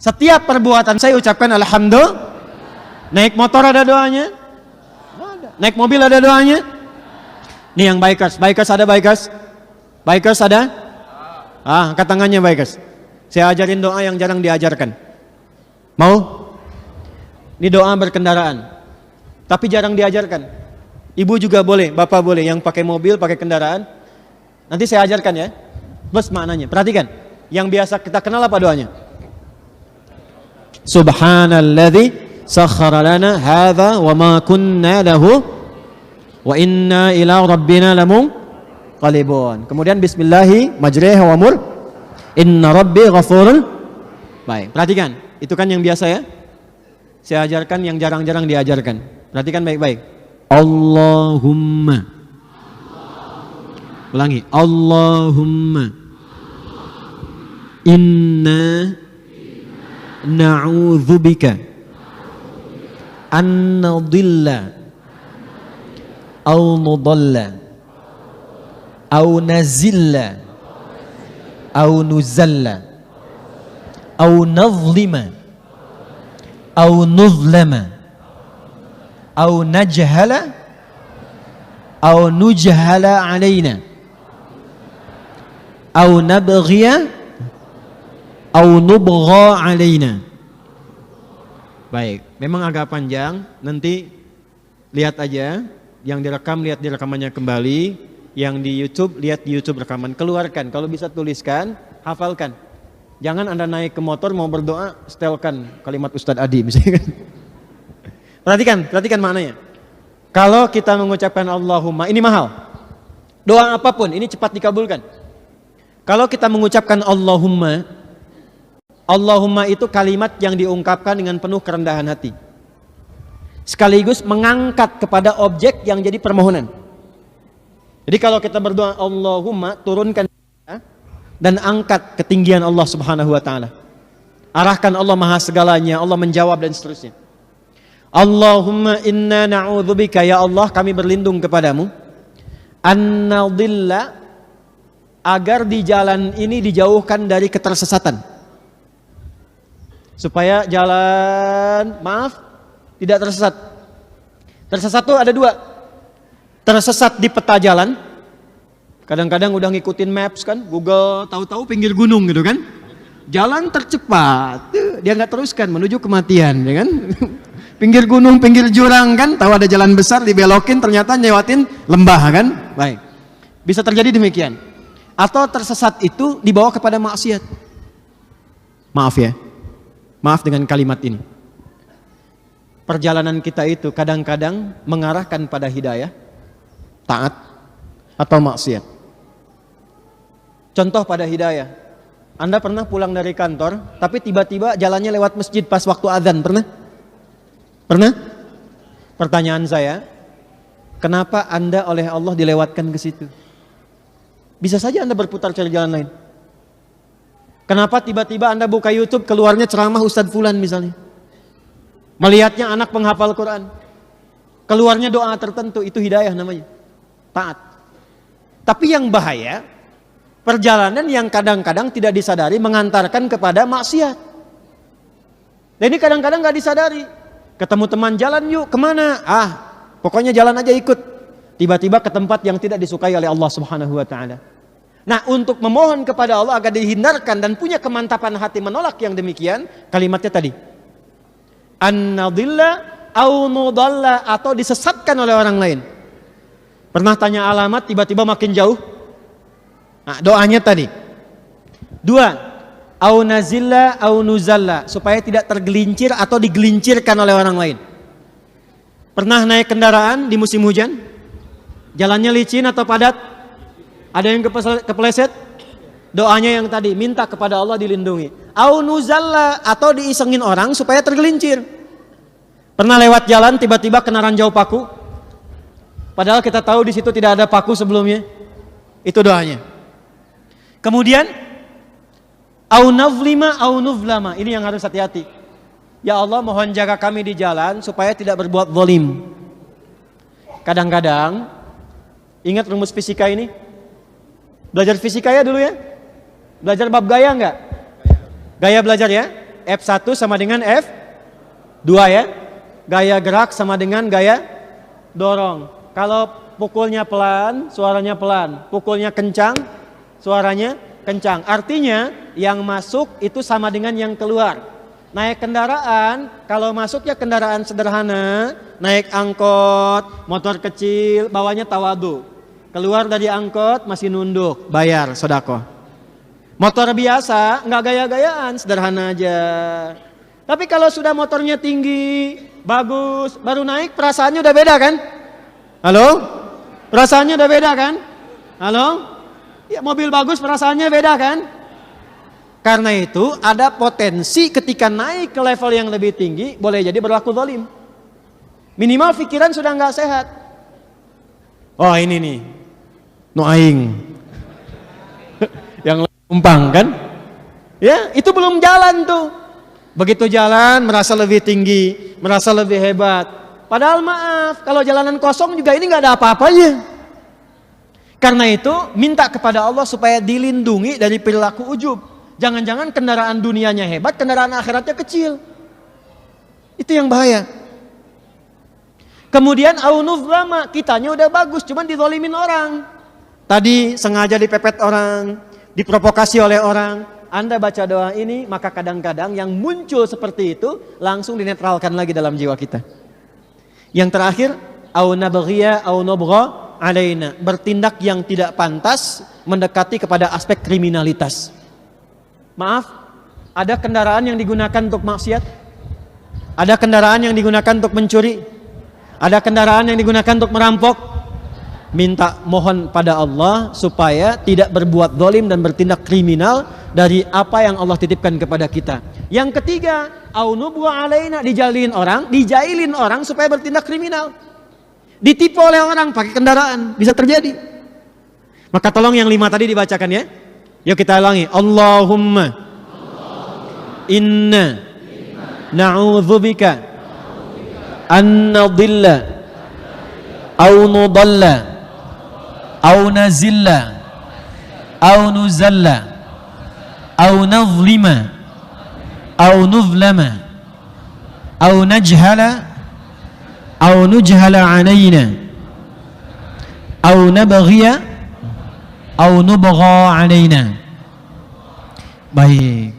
Setiap perbuatan saya ucapkan alhamdulillah. Naik motor ada doanya? Ada. Naik mobil ada doanya? Nih yang bikers, ada bikers? Bikers ada? Angkat tangannya bikers. Saya ajarin doa yang jarang diajarkan. Mau? Ini doa berkendaraan. Tapi jarang diajarkan. Ibu juga boleh, bapak boleh, yang pakai mobil, pakai kendaraan. Nanti saya ajarkan ya. Plus maknanya. Perhatikan. Yang biasa kita kenal apa doanya? Subhanalladzi sakhkhara lana hadza wa ma kunna lahu wa inna ila rabbina lamunqalibun. Kemudian bismillahi majriha wa mur inna rabbi ghafurun. Baik, perhatikan. Itu kan yang biasa ya. Saya ajarkan yang jarang-jarang diajarkan. Perhatikan baik-baik. Allahumma. Ulangi. Allahumma inna na'udzubika an nadilla aw nudalla aw nazilla aw nuzalla aw nazlima aw nuzlama aw najhala aw nujhala alaina aw nabghiya aw nubgha alaina. Baik, memang agak panjang, nanti lihat aja, yang direkam lihat di rekamannya kembali, yang di YouTube lihat di YouTube rekaman, keluarkan, kalau bisa tuliskan, hafalkan. Jangan Anda naik ke motor mau berdoa, setelkan kalimat Ustadz Adi misalnya. Perhatikan maknanya. Kalau kita mengucapkan Allahumma, ini mahal. Doa apapun, ini cepat dikabulkan. Kalau kita mengucapkan Allahumma itu kalimat yang diungkapkan dengan penuh kerendahan hati. Sekaligus mengangkat kepada objek yang jadi permohonan. Jadi kalau kita berdoa Allahumma, turunkan dan angkat ketinggian Allah Subhanahu wa taala. Arahkan Allah Maha segalanya, Allah menjawab dan seterusnya. Allahumma inna na'udzubika, ya Allah kami berlindung kepadamu an-nadilla, agar di jalan ini dijauhkan dari ketersesatan. Supaya jalan, tidak tersesat. Tersesat itu ada dua. Tersesat di peta jalan. Kadang-kadang udah ngikutin maps kan, Google, tahu-tahu pinggir gunung gitu kan. Jalan tercepat, dia nggak teruskan menuju kematian, ya kan? Pinggir gunung, pinggir jurang kan, tahu ada jalan besar dibelokin, ternyata nyewatin lembah kan. Baik, bisa terjadi demikian. Atau tersesat itu dibawa kepada maksiat. Maaf ya. Maaf dengan kalimat ini. Perjalanan kita itu kadang-kadang mengarahkan pada hidayah, taat, atau maksiat. Contoh pada hidayah. Anda pernah pulang dari kantor, tapi tiba-tiba jalannya lewat masjid pas waktu azan, pernah? Pernah? Pertanyaan saya, kenapa Anda oleh Allah dilewatkan ke situ? Bisa saja Anda berputar cari jalan lain. Kenapa tiba-tiba Anda buka YouTube, keluarnya ceramah Ustadz Fulan misalnya. Melihatnya anak penghafal Quran. Keluarnya doa tertentu, itu hidayah namanya. Taat. Tapi yang bahaya, perjalanan yang kadang-kadang tidak disadari mengantarkan kepada maksiat. Dan ini kadang-kadang gak disadari. Ketemu teman, jalan yuk, kemana? Pokoknya jalan aja ikut. Tiba-tiba ke tempat yang tidak disukai oleh Allah Subhanahu wa ta'ala. Nah, untuk memohon kepada Allah agar dihindarkan dan punya kemantapan hati menolak yang demikian, kalimatnya tadi. An-nadilla au nudalla, atau disesatkan oleh orang lain. Pernah tanya alamat, tiba-tiba makin jauh? Nah, doanya tadi. 2. Au nazilla au nuzalla, supaya tidak tergelincir atau digelincirkan oleh orang lain. Pernah naik kendaraan di musim hujan? Jalannya licin atau padat? Ada yang kepleset? Doanya yang tadi, minta kepada Allah dilindungi. Au nuzalla, atau diisengin orang supaya tergelincir. Pernah lewat jalan tiba-tiba kena ranjau paku? Padahal kita tahu di situ tidak ada paku sebelumnya. Itu doanya. Kemudian au naflima au nuflama, ini yang harus hati-hati. Ya Allah, mohon jaga kami di jalan supaya tidak berbuat zalim. Kadang-kadang ingat rumus fisika ini? Belajar fisika ya dulu ya? Belajar bab gaya enggak? Gaya belajar ya? F1 sama dengan F2 ya. Gaya gerak sama dengan gaya dorong. Kalau pukulnya pelan, suaranya pelan. Pukulnya kencang, suaranya kencang. Artinya yang masuk itu sama dengan yang keluar. Naik kendaraan, kalau masuk ya kendaraan sederhana, naik angkot, motor kecil, bawanya tawadu. Keluar dari angkot masih nunduk, bayar sedekah. Motor biasa, nggak gaya-gayaan, sederhana aja. Tapi kalau sudah motornya tinggi, bagus, baru naik perasaannya udah beda kan? Halo? Perasaannya udah beda kan? Halo? Ya mobil bagus perasaannya beda kan? Karena itu ada potensi ketika naik ke level yang lebih tinggi, boleh jadi berlaku zalim. Minimal pikiran sudah nggak sehat. Oh ini nih, no aing. Yang umpang kan? Ya itu belum jalan tuh. Begitu jalan merasa lebih tinggi, merasa lebih hebat. Padahal maaf, kalau jalanan kosong juga ini nggak ada apa-apanya. Karena itu minta kepada Allah supaya dilindungi dari perilaku ujub. Jangan-jangan kendaraan dunianya hebat, kendaraan akhiratnya kecil. Itu yang bahaya. Kemudian aunuzlama, kitanya udah bagus, cuman dizalimin orang. Tadi sengaja dipepet orang, diprovokasi oleh orang. Anda baca doa ini, maka kadang-kadang yang muncul seperti itu langsung dinetralkan lagi dalam jiwa kita. Yang terakhir, au nabghiya au nubgha alaina, bertindak yang tidak pantas mendekati kepada aspek kriminalitas. Maaf, ada kendaraan yang digunakan untuk maksiat, ada kendaraan yang digunakan untuk mencuri, ada kendaraan yang digunakan untuk merampok. Minta mohon pada Allah supaya tidak berbuat zalim dan bertindak kriminal dari apa yang Allah titipkan kepada kita. Yang ketiga, au nubgha alaina, dijailin orang supaya bertindak kriminal. Ditipu oleh orang pakai kendaraan, bisa terjadi. Maka tolong yang 5 tadi dibacakan ya. Yuk kita ulangi. Allahumma inna na'udzubika an nadilla au nudalla au nazilla au nuzalla au nazlima au nuzlama au najhala au nujhala alaina au nabghiya au nubgha alaina. Baik,